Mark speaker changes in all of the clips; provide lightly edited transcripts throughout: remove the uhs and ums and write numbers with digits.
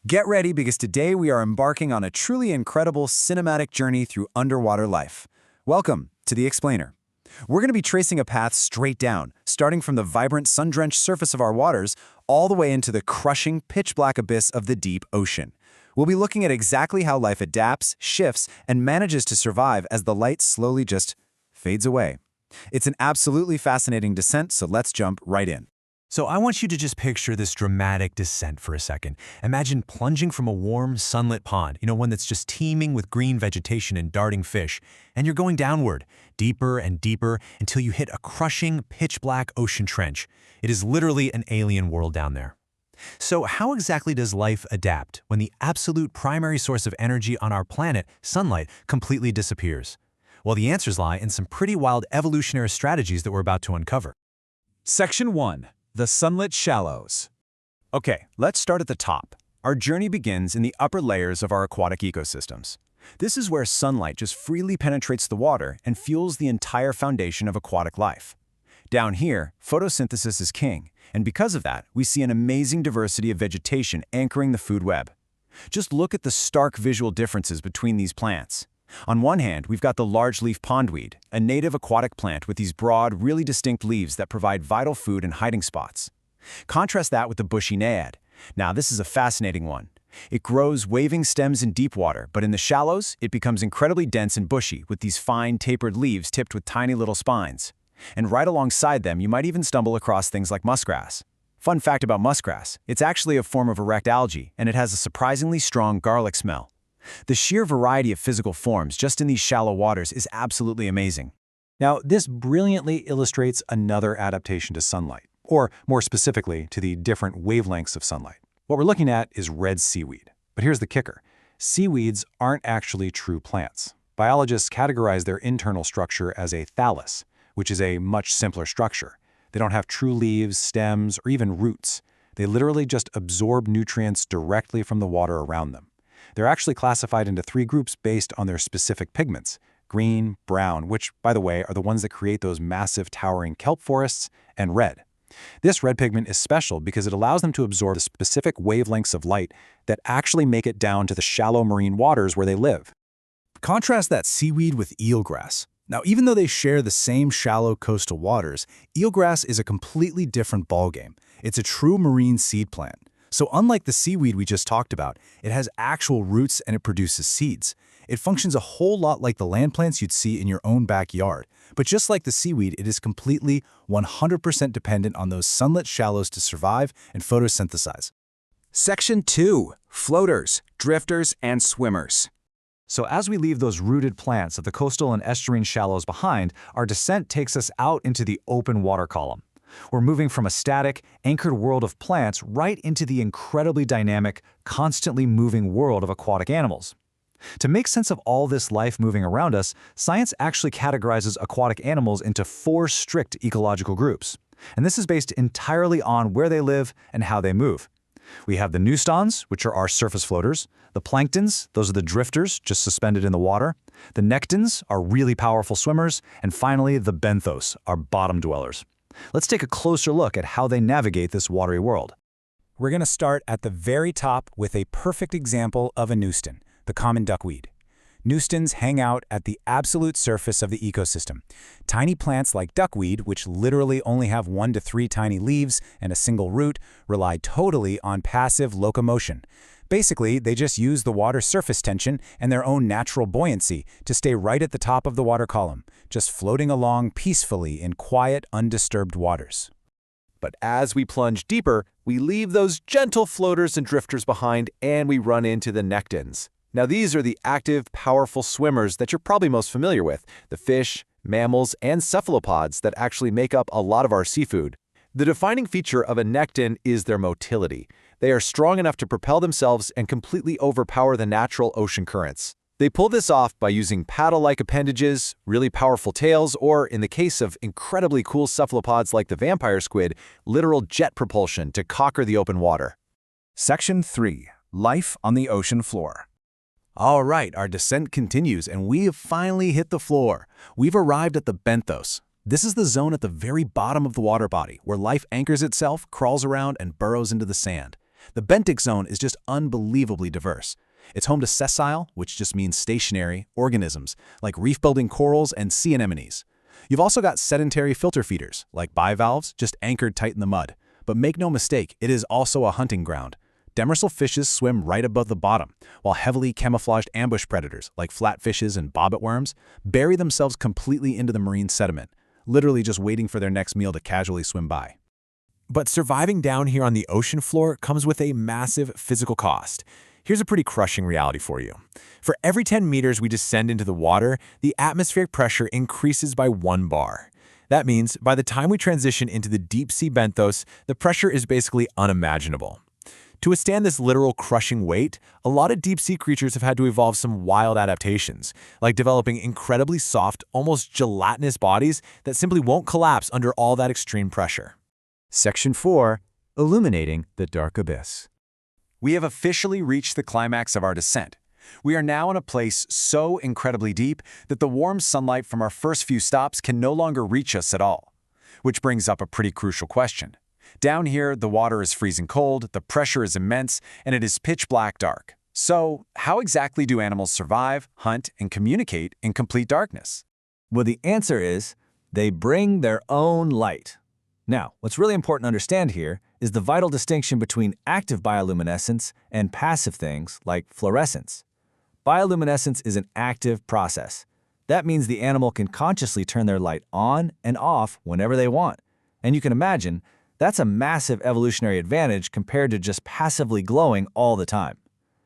Speaker 1: Get ready because today we are embarking on a truly incredible cinematic journey through underwater life. Welcome to The Explainer. We're going to be tracing a path straight down, starting from the vibrant sun-drenched surface of our waters all the way into the crushing pitch-black abyss of the deep ocean. We'll be looking at exactly how life adapts, shifts, and manages to survive as the light slowly just fades away. It's an absolutely fascinating descent, so let's jump right in.
Speaker 2: So I want you to just picture this dramatic descent for a second. Imagine plunging from a warm, sunlit pond, one that's just teeming with green vegetation and darting fish, and you're going downward, deeper and deeper, until you hit a crushing, pitch-black ocean trench. It is literally an alien world down there. So how exactly does life adapt when the absolute primary source of energy on our planet, sunlight, completely disappears? Well, the answers lie in some pretty wild evolutionary strategies that we're about to uncover.
Speaker 1: Section 1. The Sunlit Shallows. Okay, let's start at the top. Our journey begins in the upper layers of our aquatic ecosystems. This is where sunlight just freely penetrates the water and fuels the entire foundation of aquatic life. Down here, photosynthesis is king, and because of that, we see an amazing diversity of vegetation anchoring the food web. Just look at the stark visual differences between these plants. On one hand, we've got the large-leaf pondweed, a native aquatic plant with these broad, really distinct leaves that provide vital food and hiding spots. Contrast that with the bushy naiad. Now, this is a fascinating one. It grows waving stems in deep water, but in the shallows, it becomes incredibly dense and bushy with these fine, tapered leaves tipped with tiny little spines. And right alongside them, you might even stumble across things like muskgrass. Fun fact about muskgrass, it's actually a form of erect algae, and it has a surprisingly strong garlic smell. The sheer variety of physical forms just in these shallow waters is absolutely amazing. Now, this brilliantly illustrates another adaptation to sunlight, or more specifically, to the different wavelengths of sunlight. What we're looking at is red seaweed. But here's the kicker. Seaweeds aren't actually true plants. Biologists categorize their internal structure as a thallus, which is a much simpler structure. They don't have true leaves, stems, or even roots. They literally just absorb nutrients directly from the water around them. They're actually classified into 3 groups based on their specific pigments: green, brown, which, by the way, are the ones that create those massive towering kelp forests, and red. This red pigment is special because it allows them to absorb the specific wavelengths of light that actually make it down to the shallow marine waters where they live. Contrast that seaweed with eelgrass. Now, even though they share the same shallow coastal waters, eelgrass is a completely different ballgame. It's a true marine seed plant. So unlike the seaweed we just talked about, it has actual roots and it produces seeds. It functions a whole lot like the land plants you'd see in your own backyard. But just like the seaweed, it is completely 100% dependent on those sunlit shallows to survive and photosynthesize. Section 2. Floaters, drifters, and swimmers. So as we leave those rooted plants of the coastal and estuarine shallows behind, our descent takes us out into the open water column. We're moving from a static, anchored world of plants right into the incredibly dynamic, constantly moving world of aquatic animals. To make sense of all this life moving around us, science actually categorizes aquatic animals into 4 strict ecological groups. And this is based entirely on where they live and how they move. We have the neustons, which are our surface floaters, the planktons, those are the drifters, just suspended in the water, the nectons are really powerful swimmers, and finally the benthos, our bottom dwellers. Let's take a closer look at how they navigate this watery world. We're going to start at the very top with a perfect example of a neuston, the common duckweed. Neustons hang out at the absolute surface of the ecosystem. Tiny plants like duckweed, which literally only have 1 to 3 tiny leaves and a single root, rely totally on passive locomotion. Basically, they just use the water surface tension and their own natural buoyancy to stay right at the top of the water column, just floating along peacefully in quiet, undisturbed waters. But as we plunge deeper, we leave those gentle floaters and drifters behind and we run into the nectons. Now these are the active, powerful swimmers that you're probably most familiar with, the fish, mammals, and cephalopods that actually make up a lot of our seafood. The defining feature of a necton is their motility. They are strong enough to propel themselves and completely overpower the natural ocean currents. They pull this off by using paddle-like appendages, really powerful tails, or in the case of incredibly cool cephalopods like the vampire squid, literal jet propulsion to conquer the open water. Section 3. Life on the ocean floor. All right, our descent continues and we have finally hit the floor. We've arrived at the benthos. This is the zone at the very bottom of the water body where life anchors itself, crawls around, and burrows into the sand. The benthic zone is just unbelievably diverse. It's home to sessile, which just means stationary, organisms, like reef-building corals and sea anemones. You've also got sedentary filter feeders, like bivalves, just anchored tight in the mud. But make no mistake, it is also a hunting ground. Demersal fishes swim right above the bottom, while heavily camouflaged ambush predators, like flatfishes and bobbit worms, bury themselves completely into the marine sediment, literally just waiting for their next meal to casually swim by.
Speaker 2: But surviving down here on the ocean floor comes with a massive physical cost. Here's a pretty crushing reality for you. For every 10 meters we descend into the water, the atmospheric pressure increases by 1 bar. That means by the time we transition into the deep sea benthos, the pressure is basically unimaginable. To withstand this literal crushing weight, a lot of deep sea creatures have had to evolve some wild adaptations, like developing incredibly soft, almost gelatinous bodies that simply won't collapse under all that extreme pressure.
Speaker 1: Section 4. Illuminating the Dark Abyss. We have officially reached the climax of our descent. We are now in a place so incredibly deep that the warm sunlight from our first few stops can no longer reach us at all. Which brings up a pretty crucial question. Down here, the water is freezing cold, the pressure is immense, and it is pitch black dark. So, how exactly do animals survive, hunt, and communicate in complete darkness?
Speaker 3: Well, the answer is they bring their own light. Now, what's really important to understand here is the vital distinction between active bioluminescence and passive things like fluorescence. Bioluminescence is an active process. That means the animal can consciously turn their light on and off whenever they want. And you can imagine, that's a massive evolutionary advantage compared to just passively glowing all the time.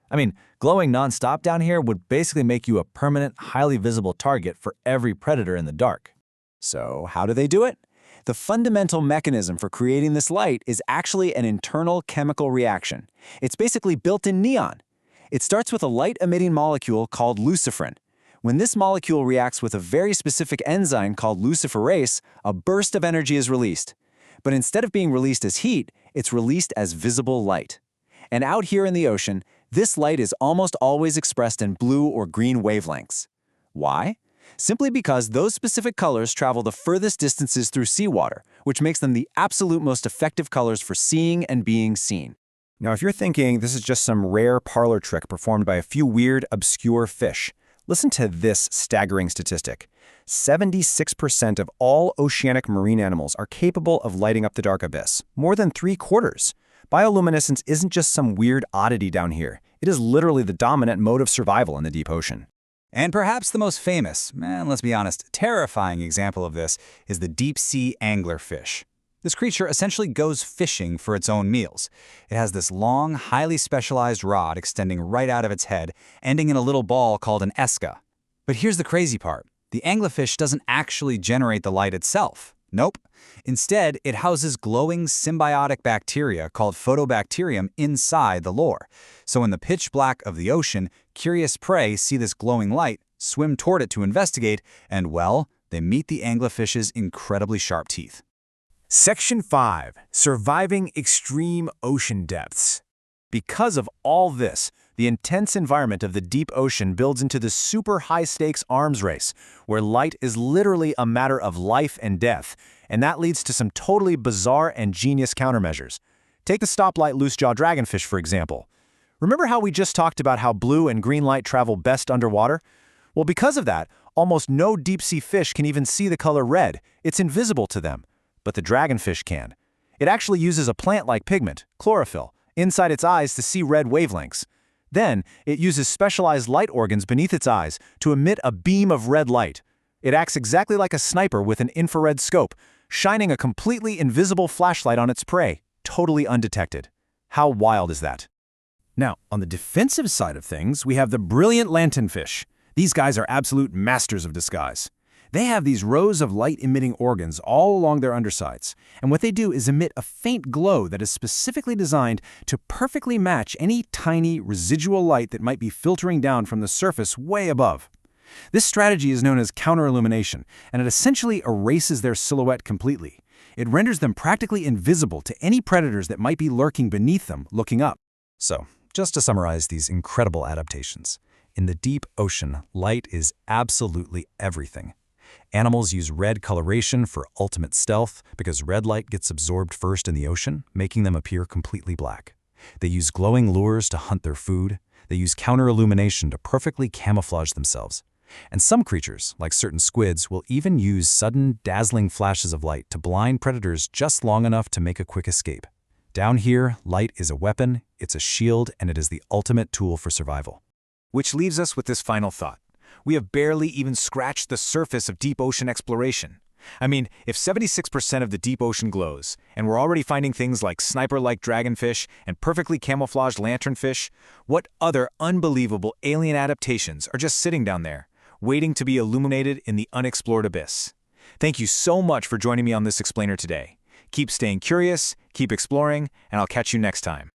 Speaker 3: I mean, glowing nonstop down here would basically make you a permanent, highly visible target for every predator in the dark.
Speaker 1: So, how do they do it? The fundamental mechanism for creating this light is actually an internal chemical reaction. It's basically built in neon. It starts with a light-emitting molecule called luciferin. When this molecule reacts with a very specific enzyme called luciferase, a burst of energy is released. But instead of being released as heat, it's released as visible light. And out here in the ocean, this light is almost always expressed in blue or green wavelengths. Why? Simply because those specific colors travel the furthest distances through seawater, which makes them the absolute most effective colors for seeing and being seen. Now, if you're thinking this is just some rare parlor trick performed by a few weird, obscure fish, listen to this staggering statistic. 76% of all oceanic marine animals are capable of lighting up the dark abyss, more than 3/4. Bioluminescence isn't just some weird oddity down here. It is literally the dominant mode of survival in the deep ocean. And perhaps the most famous, and let's be honest, terrifying example of this is the deep-sea anglerfish. This creature essentially goes fishing for its own meals. It has this long, highly specialized rod extending right out of its head, ending in a little ball called an esca. But here's the crazy part. The anglerfish doesn't actually generate the light itself. Nope. Instead, it houses glowing symbiotic bacteria called photobacterium inside the lure. So in the pitch black of the ocean, curious prey see this glowing light, swim toward it to investigate, and well, they meet the anglerfish's incredibly sharp teeth. Section 5. Surviving extreme ocean depths. Because of all this, the intense environment of the deep ocean builds into the super high-stakes arms race, where light is literally a matter of life and death, and that leads to some totally bizarre and genius countermeasures. Take the stoplight loosejaw dragonfish, for example. Remember how we just talked about how blue and green light travel best underwater? Well, because of that, almost no deep-sea fish can even see the color red. It's invisible to them. But the dragonfish can. It actually uses a plant-like pigment, chlorophyll, inside its eyes to see red wavelengths. Then, it uses specialized light organs beneath its eyes to emit a beam of red light. It acts exactly like a sniper with an infrared scope, shining a completely invisible flashlight on its prey, totally undetected. How wild is that? Now, on the defensive side of things, we have the brilliant lanternfish. These guys are absolute masters of disguise. They have these rows of light-emitting organs all along their undersides, and what they do is emit a faint glow that is specifically designed to perfectly match any tiny residual light that might be filtering down from the surface way above. This strategy is known as counter-illumination, and it essentially erases their silhouette completely. It renders them practically invisible to any predators that might be lurking beneath them looking up. So, just to summarize these incredible adaptations, in the deep ocean, light is absolutely everything. Animals use red coloration for ultimate stealth because red light gets absorbed first in the ocean, making them appear completely black.
Speaker 2: They use glowing lures to hunt their food. They use counter-illumination to perfectly camouflage themselves. And some creatures, like certain squids, will even use sudden, dazzling flashes of light to blind predators just long enough to make a quick escape. Down here, light is a weapon, it's a shield, and it is the ultimate tool for survival.
Speaker 1: Which leaves us with this final thought. We have barely even scratched the surface of deep ocean exploration. I mean, if 76% of the deep ocean glows, and we're already finding things like sniper-like dragonfish and perfectly camouflaged lanternfish, what other unbelievable alien adaptations are just sitting down there, waiting to be illuminated in the unexplored abyss? Thank you so much for joining me on this explainer today. Keep staying curious, keep exploring, and I'll catch you next time.